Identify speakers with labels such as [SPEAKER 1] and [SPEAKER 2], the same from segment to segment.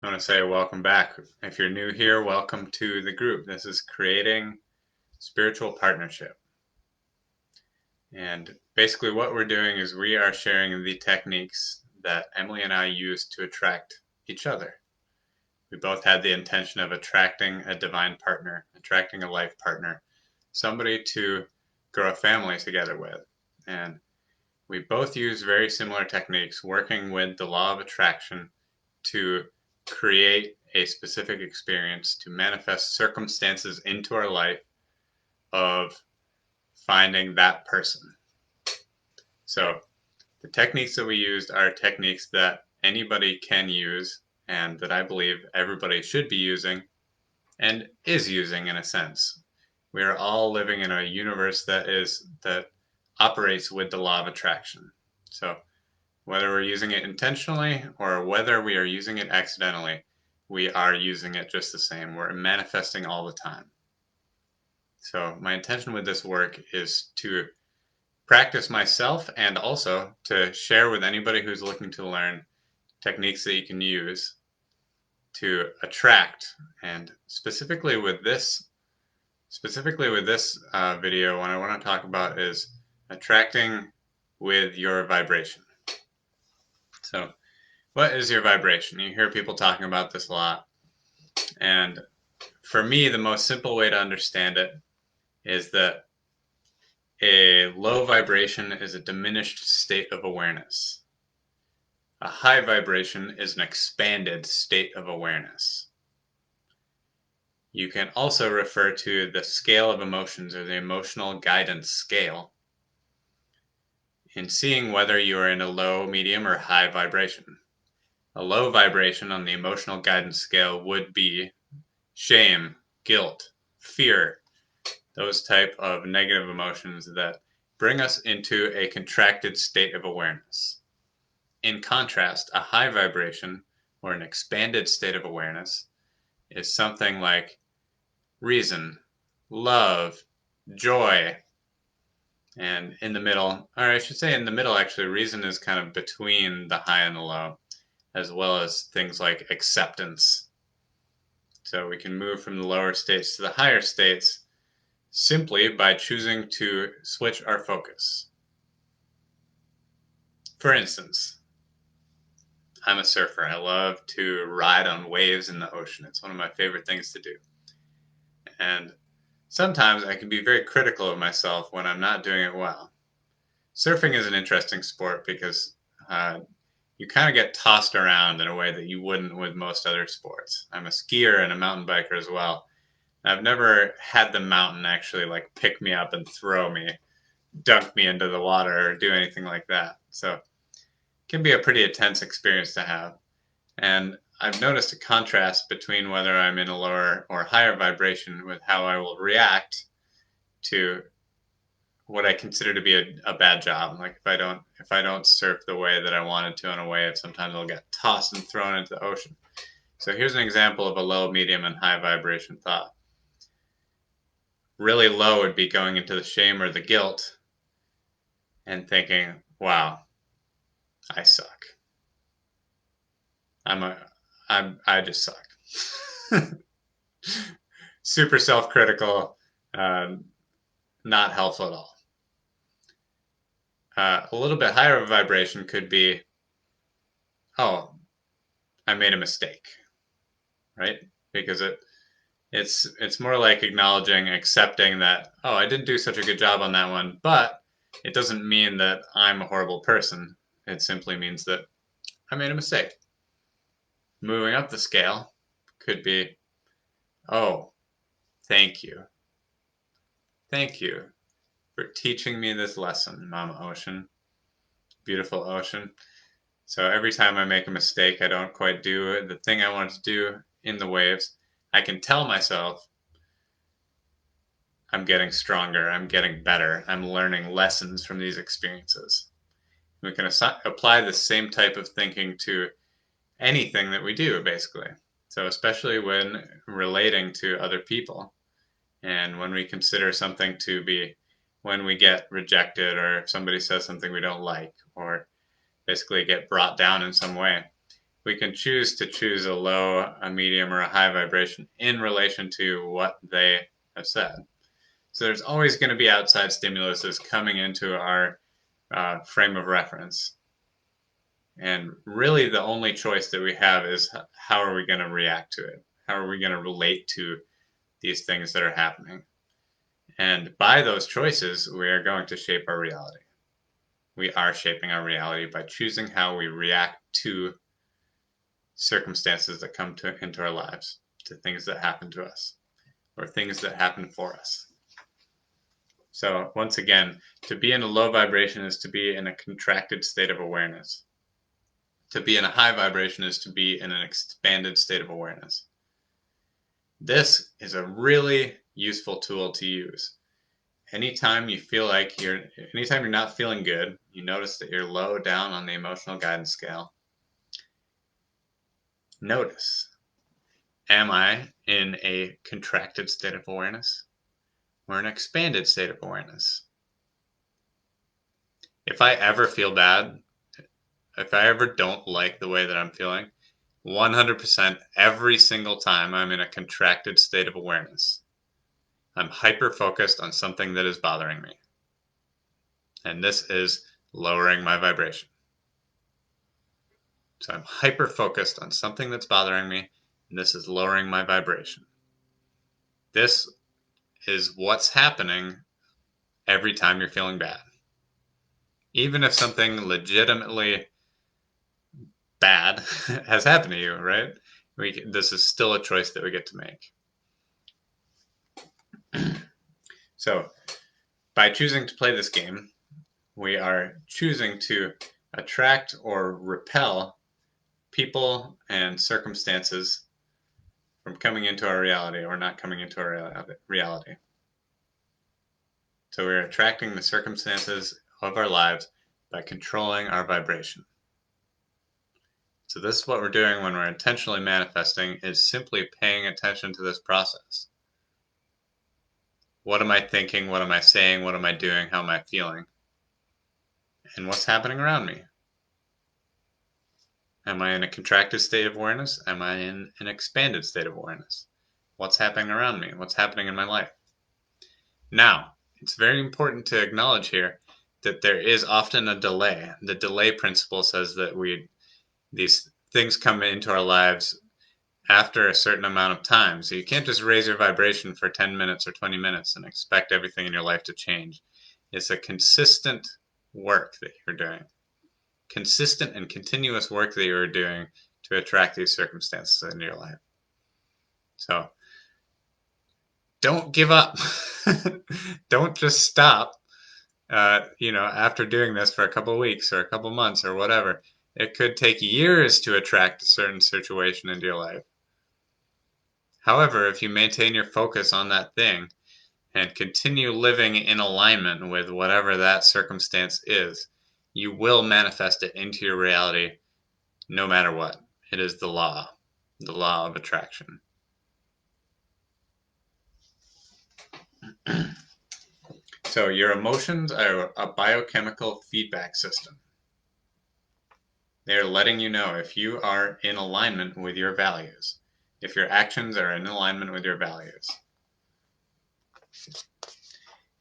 [SPEAKER 1] I want to say welcome back. If you're new here, welcome to the group. This is Creating Spiritual Partnership. And basically, what we're doing is we are sharing the techniques that Emily and I use to attract each other. We both had the intention of attracting a divine partner, attracting a life partner, somebody to grow a family together with. And we both use very similar techniques, working with the law of attraction to create a specific experience, to manifest circumstances into our life of finding that person. So the techniques that we used are techniques that anybody can use and that I believe everybody should be using and is using in a sense. We are all living in a universe that operates with the law of attraction. So whether we're using it intentionally or whether we are using it accidentally, we are using it just the same. We're manifesting all the time. So my intention with this work is to practice myself and also to share with anybody who's looking to learn techniques that you can use to attract. And specifically with this video, what I want to talk about is attracting with your vibration. So what is your vibration? You hear people talking about this a lot. And for me, the most simple way to understand it is that a low vibration is a diminished state of awareness. A high vibration is an expanded state of awareness. You can also refer to the scale of emotions or the emotional guidance scale in seeing whether you are in a low, medium, or high vibration. A low vibration on the emotional guidance scale would be shame, guilt, fear, those type of negative emotions that bring us into a contracted state of awareness. In contrast, a high vibration or an expanded state of awareness is something like reason, love, joy, and in the middle, or I should say in the middle actually, reason is kind of between the high and the low, as well as things like acceptance. So we can move from the lower states to the higher states simply by choosing to switch our focus. For instance, I'm a surfer. I love to ride on waves in the ocean. It's one of my favorite things to do. And sometimes I can be very critical of myself when I'm not doing it well. Surfing is an interesting sport because you kind of get tossed around in a way that you wouldn't with most other sports. I'm a skier and a mountain biker as well. I've never had the mountain actually like pick me up and throw me, dunk me into the water or do anything like that. So it can be a pretty intense experience to have. And I've noticed a contrast between whether I'm in a lower or higher vibration with how I will react to what I consider to be a bad job. Like if I don't surf the way that I wanted to on a wave, sometimes I'll get tossed and thrown into the ocean. So here's an example of a low, medium, and high vibration thought. Really low would be going into the shame or the guilt and thinking, wow, I suck. I just suck. Super self-critical, not helpful at all. A little bit higher of a vibration could be, oh, I made a mistake, right? Because it's more like acknowledging, accepting that, oh, I didn't do such a good job on that one, but it doesn't mean that I'm a horrible person. It simply means that I made a mistake. Moving up the scale could be, oh, thank you. Thank you for teaching me this lesson, Mama Ocean. Beautiful ocean. So every time I make a mistake, I don't quite do the thing I want to do in the waves, I can tell myself I'm getting stronger, I'm getting better, I'm learning lessons from these experiences. We can apply the same type of thinking to anything that we do, basically. So especially when relating to other people and when we consider something to be, when we get rejected or if somebody says something we don't like or basically get brought down in some way, we can choose a low, a medium, or a high vibration in relation to what they have said. So there's always going to be outside stimuluses coming into our frame of reference. And really the only choice that we have is how are we going to react to it? How are we going to relate to these things that are happening? And by those choices, we are going to shape our reality. We are shaping our reality by choosing how we react to circumstances that come into our lives, to things that happen to us, or things that happen for us. So once again, to be in a low vibration is to be in a contracted state of awareness. To be in a high vibration is to be in an expanded state of awareness. This is a really useful tool to use. Anytime you're not feeling good, you notice that you're low down on the emotional guidance scale. Notice, am I in a contracted state of awareness or an expanded state of awareness? If I ever feel bad, if I ever don't like the way that I'm feeling, 100% every single time I'm in a contracted state of awareness. I'm hyper-focused on something that is bothering me. And this is lowering my vibration. So I'm hyper-focused on something that's bothering me, and this is lowering my vibration. This is what's happening every time you're feeling bad. Even if something legitimately bad has happened to you, right? This is still a choice that we get to make. So by choosing to play this game, we are choosing to attract or repel people and circumstances from coming into our reality or not coming into our reality. So we're attracting the circumstances of our lives by controlling our vibration. So this is what we're doing when we're intentionally manifesting, is simply paying attention to this process. What am I thinking? What am I saying? What am I doing? How am I feeling? And what's happening around me? Am I in a contracted state of awareness? Am I in an expanded state of awareness? What's happening around me? What's happening in my life? Now, it's very important to acknowledge here that there is often a delay. The delay principle says that these things come into our lives after a certain amount of time. So you can't just raise your vibration for 10 minutes or 20 minutes and expect everything in your life to change. It's a consistent work that you're doing. Consistent and continuous work that you're doing to attract these circumstances into your life. So don't give up. Don't just stop, after doing this for a couple of weeks or a couple of months or whatever. It could take years to attract a certain situation into your life. However, if you maintain your focus on that thing and continue living in alignment with whatever that circumstance is, you will manifest it into your reality no matter what. It is the law of attraction. So your emotions are a biochemical feedback system. They are letting you know if you are in alignment with your values, if your actions are in alignment with your values.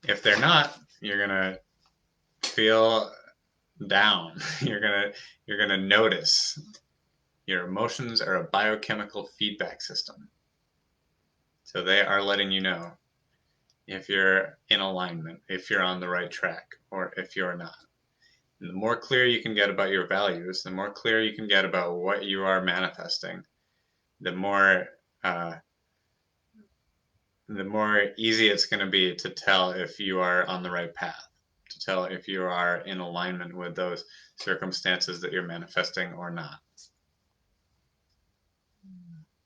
[SPEAKER 1] If they're not, you're gonna feel down. You're gonna notice. Your emotions are a biochemical feedback system. So they are letting you know if you're in alignment, if you're on the right track, or if you're not. And the more clear you can get about your values, the more clear you can get about what you are manifesting, the more easy it's going to be to tell if you are on the right path, to tell if you are in alignment with those circumstances that you're manifesting or not.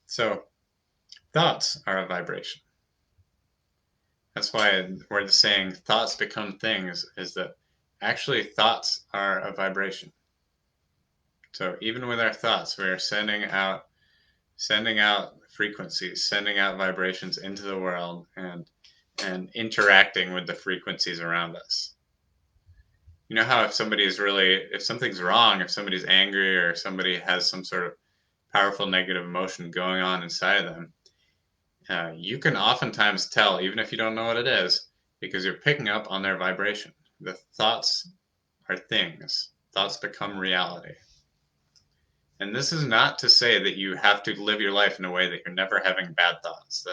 [SPEAKER 1] So thoughts are a vibration. That's why where the saying thoughts become things is that actually thoughts are a vibration. So even with our thoughts, we are sending out frequencies, sending out vibrations into the world and interacting with the frequencies around us. You know how if something's wrong, if somebody's angry or somebody has some sort of powerful negative emotion going on inside of them, you can oftentimes tell, even if you don't know what it is, because you're picking up on their vibration. The thoughts are things. Thoughts become reality. And this is not to say that you have to live your life in a way that you're never having bad thoughts.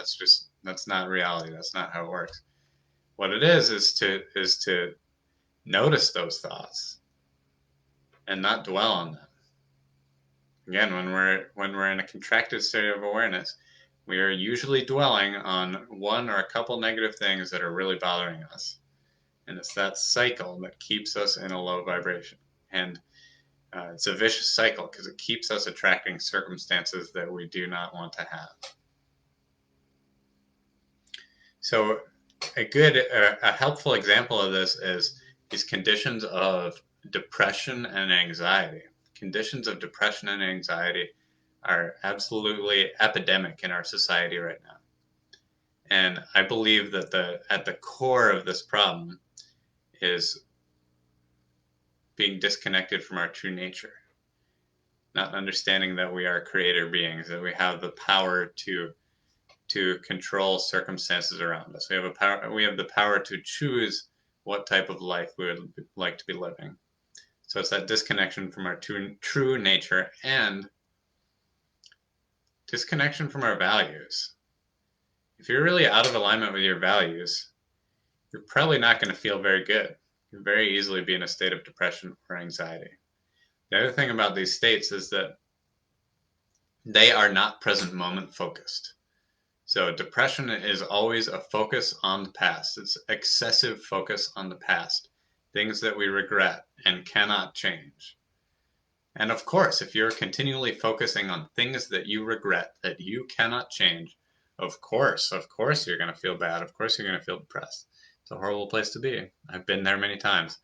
[SPEAKER 1] That's not reality. That's not how it works. What it is to notice those thoughts and not dwell on them. Again, when we're in a contracted state of awareness, we are usually dwelling on one or a couple negative things that are really bothering us. And it's that cycle that keeps us in a low vibration. And it's a vicious cycle because it keeps us attracting circumstances that we do not want to have. So a helpful example of this is these conditions of depression and anxiety. Conditions of depression and anxiety are absolutely epidemic in our society right now. And I believe that at the core of this problem is being disconnected from our true nature. Not understanding that we are creator beings, that we have the power to control circumstances around us. We have the power to choose what type of life we would like to be living. So it's that disconnection from our true nature and disconnection from our values. If you're really out of alignment with your values, you're probably not going to feel very good. You'll very easily be in a state of depression or anxiety. The other thing about these states is that they are not present moment focused. So depression is always a focus on the past. It's excessive focus on the past, things that we regret and cannot change. And of course, if you're continually focusing on things that you regret, that you cannot change, of course you're going to feel bad. Of course you're going to feel depressed. It's a horrible place to be. I've been there many times.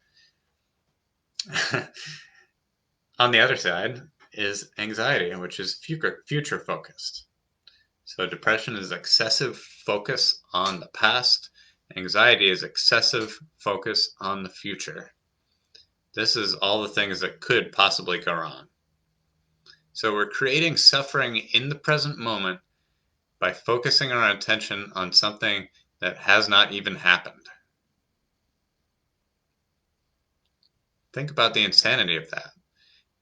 [SPEAKER 1] On the other side is anxiety, which is future focused. So depression is excessive focus on the past. Anxiety is excessive focus on the future. This is all the things that could possibly go wrong. So we're creating suffering in the present moment by focusing our attention on something that has not even happened. Think about the insanity of that.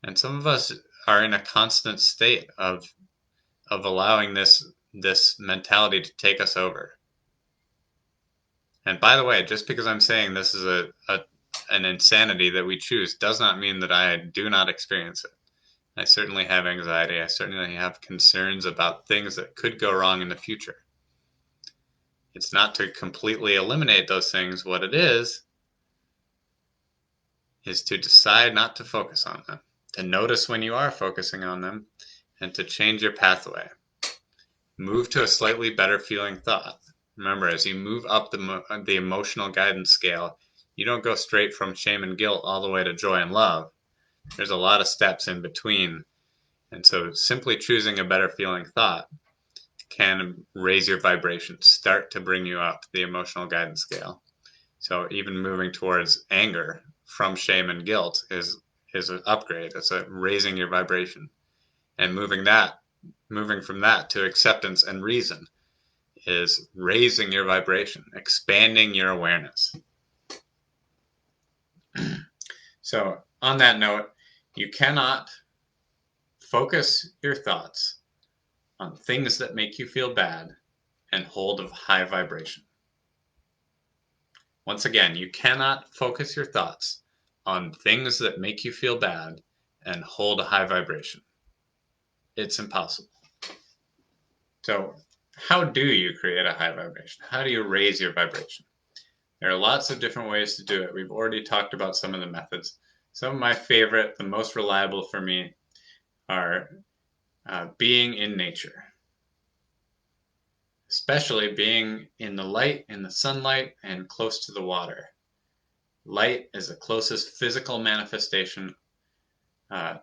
[SPEAKER 1] And some of us are in a constant state of allowing this mentality to take us over. And by the way, just because I'm saying this is an insanity that we choose does not mean that I do not experience it. I certainly have anxiety. I certainly have concerns about things that could go wrong in the future. It's not to completely eliminate those things. What it is to decide not to focus on them, to notice when you are focusing on them, and to change your pathway. Move to a slightly better feeling thought. Remember, as you move up the emotional guidance scale, you don't go straight from shame and guilt all the way to joy and love. There's a lot of steps in between. And so simply choosing a better feeling thought can raise your vibration, start to bring you up the emotional guidance scale. So even moving towards anger from shame and guilt is an upgrade. It's a raising your vibration. And moving from that to acceptance and reason is raising your vibration, expanding your awareness. So on that note, you cannot focus your thoughts on things that make you feel bad and hold a high vibration. Once again, you cannot focus your thoughts on things that make you feel bad and hold a high vibration. It's impossible. So how do you create a high vibration? How do you raise your vibration? There are lots of different ways to do it. We've already talked about some of the methods. Some of my favorite, the most reliable for me, are being in nature. Especially being in the light, in the sunlight, and close to the water. Light is the closest physical manifestation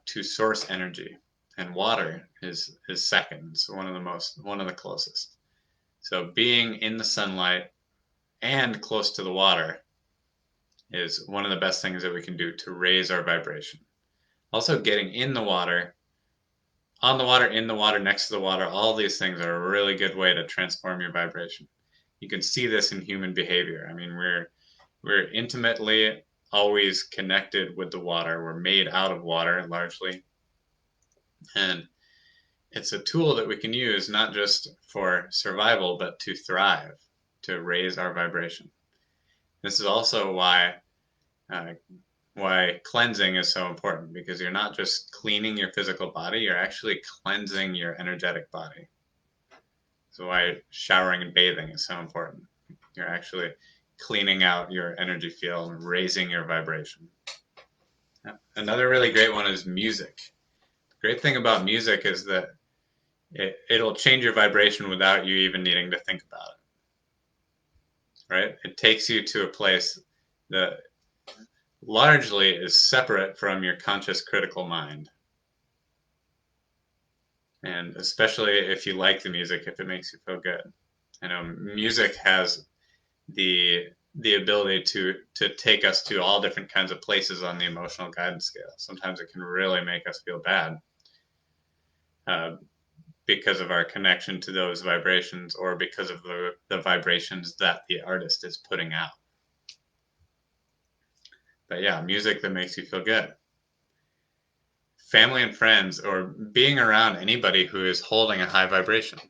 [SPEAKER 1] to source energy, and water is second. It's one of the closest. So being in the sunlight and close to the water is one of the best things that we can do to raise our vibration. Also, getting in the water on the water, in the water, next to the water, all these things are a really good way to transform your vibration. You can see this in human behavior. I mean, we're intimately always connected with the water. We're made out of water largely. And it's a tool that we can use not just for survival, but to thrive, to raise our vibration. This is also why cleansing is so important, because you're not just cleaning your physical body, you're actually cleansing your energetic body. So why showering and bathing is so important. You're actually cleaning out your energy field and raising your vibration. Another really great one is music. The great thing about music is that it'll change your vibration without you even needing to think about it. Right? It takes you to a place that largely is separate from your conscious critical mind. And especially if you like the music, if it makes you feel good. I know music has the ability to take us to all different kinds of places on the emotional guidance scale. Sometimes it can really make us feel bad because of our connection to those vibrations, or because of the vibrations that the artist is putting out. But yeah, music that makes you feel good. Family and friends, or being around anybody who is holding a high vibration.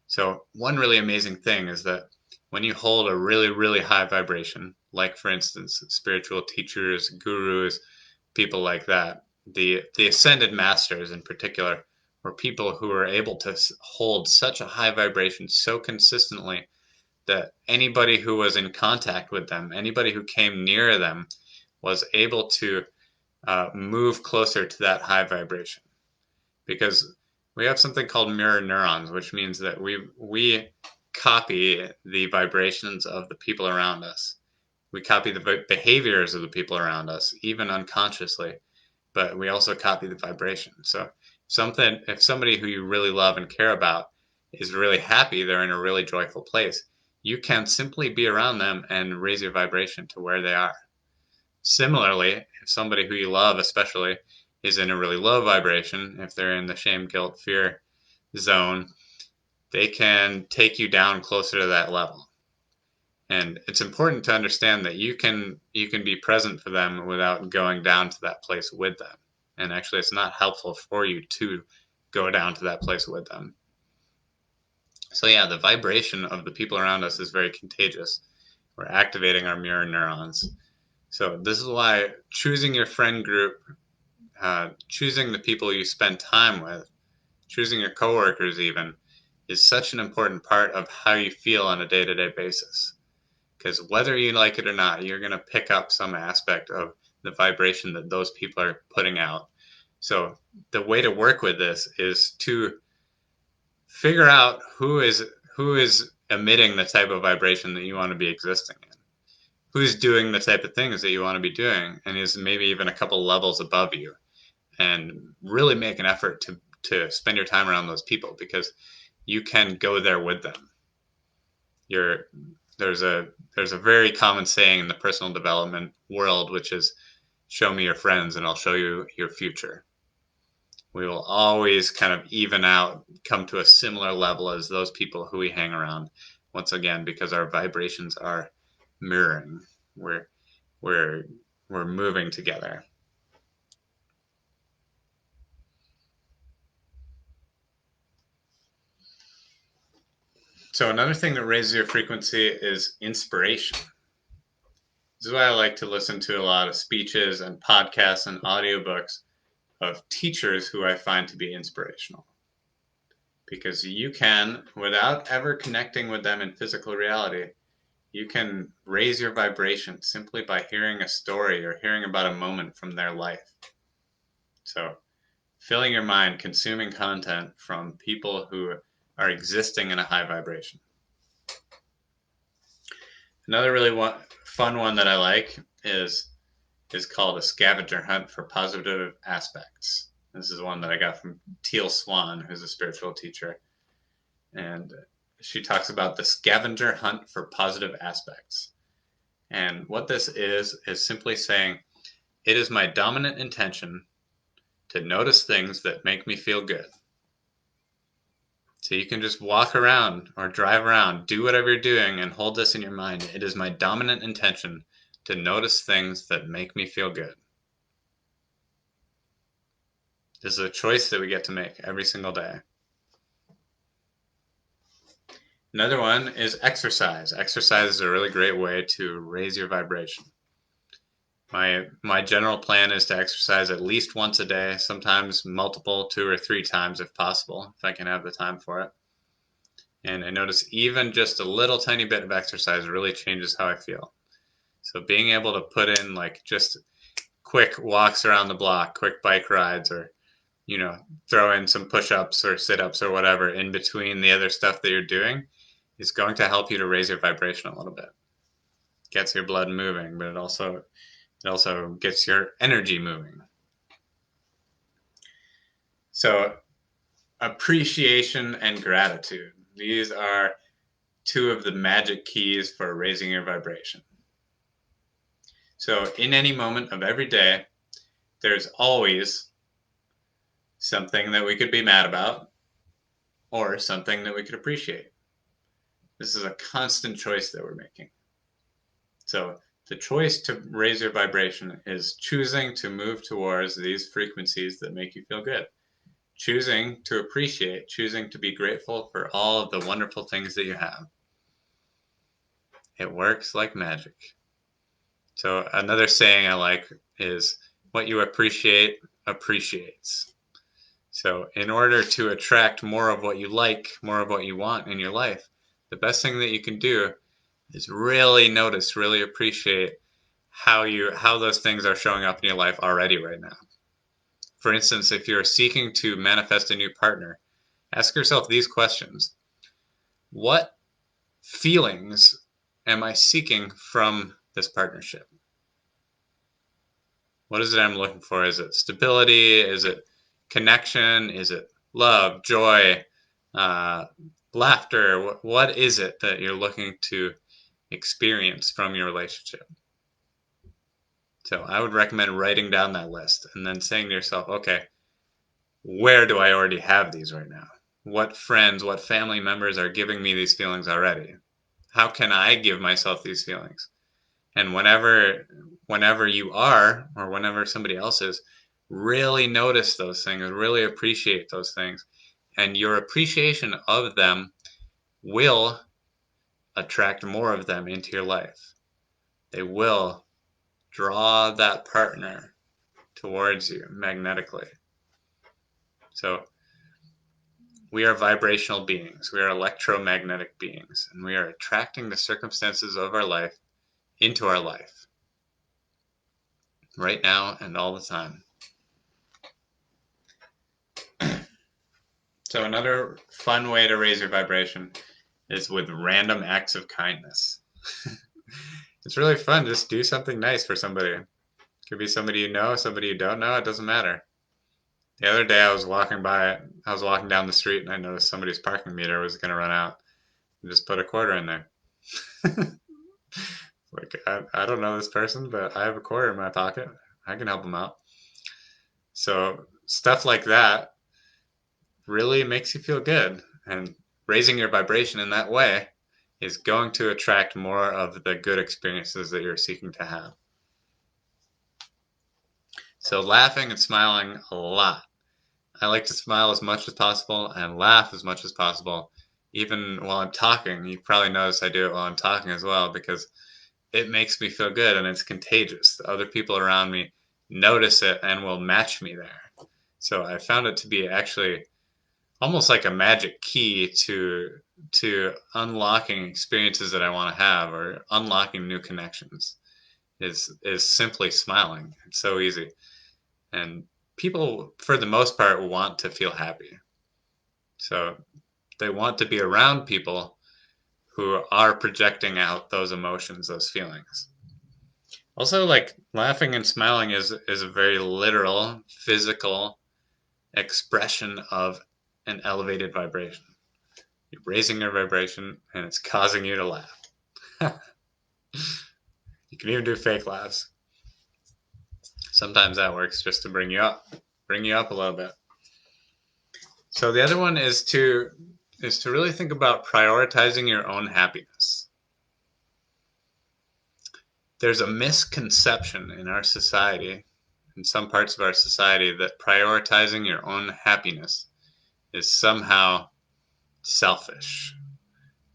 [SPEAKER 1] So one really amazing thing is that when you hold a really, really high vibration, like for instance, spiritual teachers, gurus, people like that, the ascended masters in particular, were people who were able to hold such a high vibration so consistently that anybody who was in contact with them, anybody who came near them, was able to move closer to that high vibration. Because we have something called mirror neurons, which means that we copy the vibrations of the people around us. We copy the behaviors of the people around us, even unconsciously, but we also copy the vibration. So if somebody who you really love and care about is really happy, they're in a really joyful place, you can simply be around them and raise your vibration to where they are. Similarly, if somebody who you love especially is in a really low vibration, if they're in the shame, guilt, fear zone, they can take you down closer to that level. And it's important to understand that you can be present for them without going down to that place with them. And actually, it's not helpful for you to go down to that place with them. So yeah, the vibration of the people around us is very contagious. We're activating our mirror neurons. So this is why choosing your friend group, choosing the people you spend time with, choosing your coworkers even, is such an important part of how you feel on a day-to-day basis. Because whether you like it or not, you're going to pick up some aspect of the vibration that those people are putting out. So the way to work with this is to figure out who is emitting the type of vibration that you want to be existing in. Who's doing the type of things that you want to be doing, and is maybe even a couple levels above you. And really make an effort to spend your time around those people, because you can go there with them. There's a very common saying in the personal development world, which is, show me your friends and I'll show you your future. We will always kind of even out, come to a similar level as those people who we hang around, once again, because our vibrations are mirroring. We're moving together. So another thing that raises your frequency is inspiration. This is why I like to listen to a lot of speeches and podcasts and audiobooks of teachers who I find to be inspirational. Because you can, without ever connecting with them in physical reality, you can raise your vibration simply by hearing a story or hearing about a moment from their life. So filling your mind, consuming content from people who are existing in a high vibration. Another really fun one that I like is called a scavenger hunt for positive aspects. This is one that I got from Teal Swan, who's a spiritual teacher. And she talks about the scavenger hunt for positive aspects. And what this is simply saying, it is my dominant intention to notice things that make me feel good. So you can just walk around or drive around, do whatever you're doing, and hold this in your mind. It is my dominant intention to notice things that make me feel good. This is a choice that we get to make every single day. Another one is exercise. Exercise is a really great way to raise your vibration. My general plan is to exercise at least once a day, sometimes multiple, 2 or 3 times if possible, if I can have the time for it. And I notice even just a little tiny bit of exercise really changes how I feel. So being able to put in like just quick walks around the block, quick bike rides, or throw in some push-ups or sit-ups or whatever in between the other stuff that you're doing is going to help you to raise your vibration a little bit. Gets your blood moving, but it also gets your energy moving. So appreciation and gratitude. These are 2 of the magic keys for raising your vibration. So in any moment of every day, there's always something that we could be mad about or something that we could appreciate. This is a constant choice that we're making. So the choice to raise your vibration is choosing to move towards these frequencies that make you feel good. Choosing to appreciate, choosing to be grateful for all of the wonderful things that you have. It works like magic. So another saying I like is, what you appreciate appreciates. So in order to attract more of what you like, more of what you want in your life, the best thing that you can do is really notice, really appreciate how those things are showing up in your life already right now. For instance, if you're seeking to manifest a new partner, ask yourself these questions. What feelings am I seeking from this partnership? What is it I'm looking for? Is it stability? Is it connection? Is it love, joy, laughter? What is it that you're looking to experience from your relationship? So I would recommend writing down that list and then saying to yourself, okay, where do I already have these right now? What friends, what family members are giving me these feelings already? How can I give myself these feelings? And whenever you are, or whenever somebody else is, really notice those things, really appreciate those things. And your appreciation of them will attract more of them into your life. They will draw that partner towards you magnetically. So we are vibrational beings. We are electromagnetic beings, and we are attracting the circumstances of our life into our life right now and all the time. So another fun way to raise your vibration is with random acts of kindness. It's really fun. Just do something nice for somebody. It could be somebody you know, somebody you don't know. It doesn't matter. The other day I was walking down the street and I noticed somebody's parking meter was going to run out. I just put a quarter in there. Like, I don't know this person, but I have a quarter in my pocket. I can help them out. So stuff like that really makes you feel good. And raising your vibration in that way is going to attract more of the good experiences that you're seeking to have. So laughing and smiling a lot. I like to smile as much as possible and laugh as much as possible, even while I'm talking. You probably notice I do it while I'm talking as well, because it makes me feel good and it's contagious. The other people around me notice it and will match me there. So I found it to be actually almost like a magic key to unlocking experiences that I want to have, or unlocking new connections, is simply smiling. It's so easy. And people, for the most part, want to feel happy. So they want to be around people who are projecting out those emotions, those feelings. Also, like, laughing and smiling is a very literal, physical expression of an elevated vibration. You're raising your vibration and it's causing you to laugh. You can even do fake laughs. Sometimes that works just to bring you up. bring you up a little bit. So the other one is to really think about prioritizing your own happiness. There's a misconception in our society, in some parts of our society, that prioritizing your own happiness is somehow selfish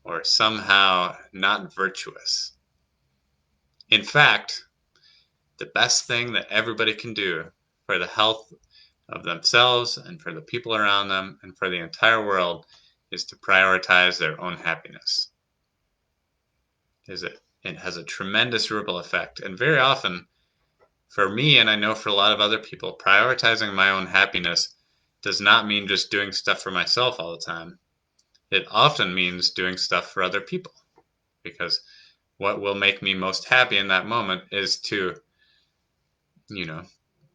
[SPEAKER 1] or somehow not virtuous. In fact, the best thing that everybody can do for the health of themselves and for the people around them and for the entire world is to prioritize their own happiness. It has a tremendous ripple effect. And very often, for me, and I know for a lot of other people, prioritizing my own happiness does not mean just doing stuff for myself all the time. It often means doing stuff for other people, because what will make me most happy in that moment is to,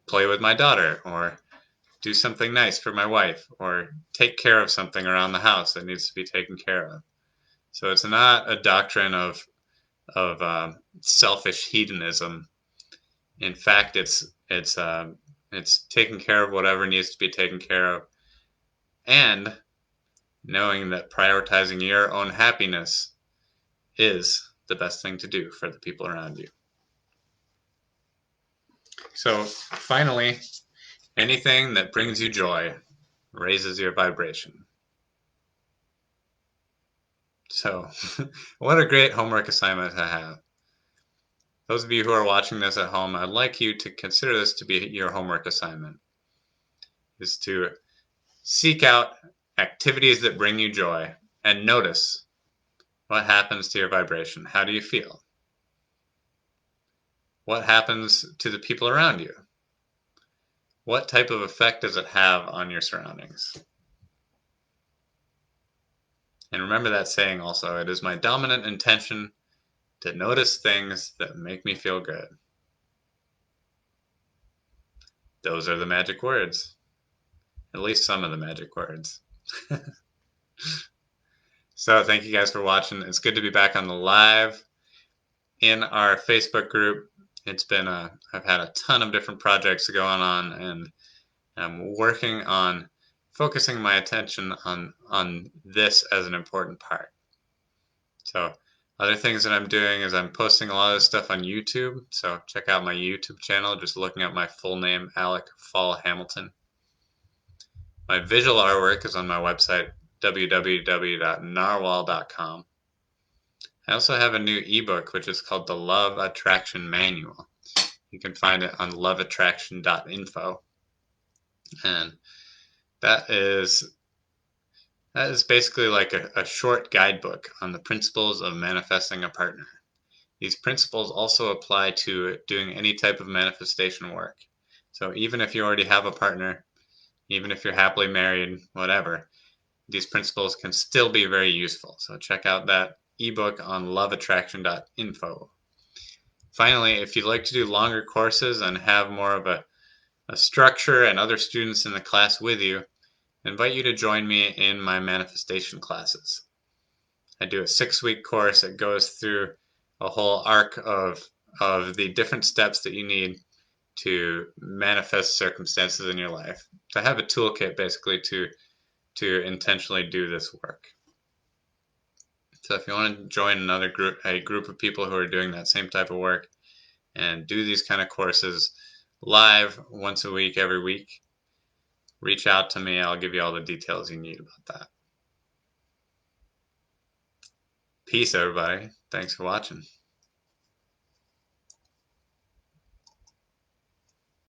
[SPEAKER 1] play with my daughter, or do something nice for my wife, or take care of something around the house that needs to be taken care of. So it's not a doctrine of selfish hedonism. In fact, it's taking care of whatever needs to be taken care of, and knowing that prioritizing your own happiness is the best thing to do for the people around you. So finally, anything that brings you joy raises your vibration. So what a great homework assignment to have. Those of you who are watching this at home, I'd like you to consider this to be your homework assignment, is to seek out activities that bring you joy and notice what happens to your vibration. How do you feel? What happens to the people around you? What type of effect does it have on your surroundings? And remember that saying also, it is my dominant intention to notice things that make me feel good. Those are the magic words. At least some of the magic words. So thank you guys for watching. It's good to be back on the live in our Facebook group. It's been I've had a ton of different projects going on, and I'm working on focusing my attention on this as an important part. So other things that I'm doing is I'm posting a lot of stuff on YouTube. So check out my YouTube channel, just looking up my full name, Alec Fall Hamilton. My visual artwork is on my website, www.narwhal.com. I also have a new ebook, which is called the Love Attraction Manual. You can find it on loveattraction.info. And that is basically like a short guidebook on the principles of manifesting a partner. These principles also apply to doing any type of manifestation work. So even if you already have a partner, even if you're happily married, whatever, these principles can still be very useful. So check out that ebook on loveattraction.info. Finally, if you'd like to do longer courses and have more of a structure and other students in the class with you, I invite you to join me in my manifestation classes. I do a 6-week course that goes through a whole arc of the different steps that you need to manifest circumstances in your life, to have a toolkit basically to intentionally do this work. So if you want to join a group of people who are doing that same type of work and do these kind of courses live once a week, every week, reach out to me. I'll give you all the details you need about that. Peace, everybody. Thanks for watching.